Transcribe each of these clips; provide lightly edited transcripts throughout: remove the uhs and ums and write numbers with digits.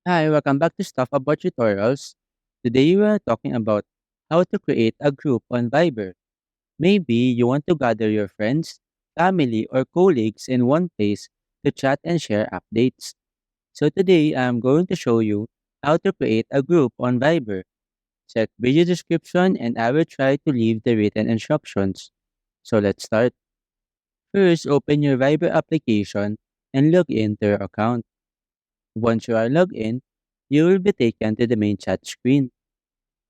Hi, welcome back to Stuff About Tutorials. Today we are talking about how to create a group on Viber. Maybe you want to gather your friends, family, or colleagues in one place to chat and share updates. So today I'm going to show you how to create a group on Viber. Check video description and I will try to leave the written instructions. So let's start. First, open your Viber application and log into your account. Once you are logged in, you will be taken to the main chat screen.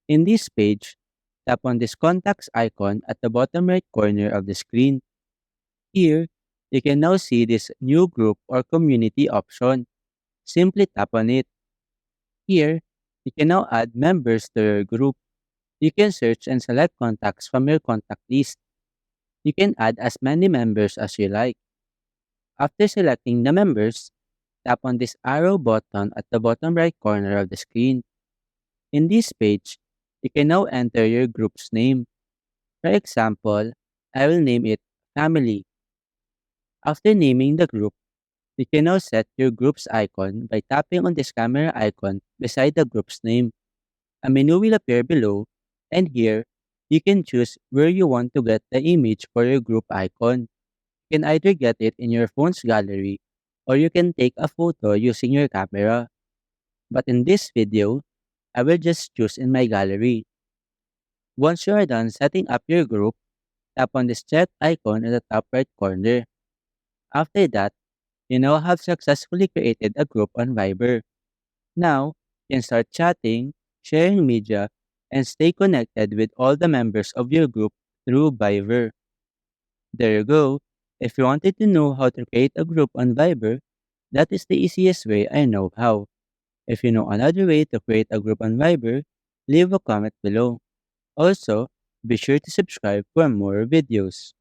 In this page, tap on this contacts icon at the bottom right corner of the screen. Here, you can now see this new group or community option. Simply tap on it. Here, you can now add members to your group. You can search and select contacts from your contact list. You can add as many members as you like. After selecting the members, tap on this arrow button at the bottom right corner of the screen. In this page, you can now enter your group's name. For example, I will name it Family. After naming the group, you can now set your group's icon by tapping on this camera icon beside the group's name. A menu will appear below, and here, you can choose where you want to get the image for your group icon. You can either get it in your phone's gallery, or you can take a photo using your camera. But in this video, I will just choose in my gallery. Once you are done setting up your group, tap on this chat icon in the top right corner. After that, you now have successfully created a group on Viber. Now, you can start chatting, sharing media, and stay connected with all the members of your group through Viber. There you go. If you wanted to know how to create a group on Viber, that is the easiest way I know how. If you know another way to create a group on Viber, leave a comment below. Also, be sure to subscribe for more videos.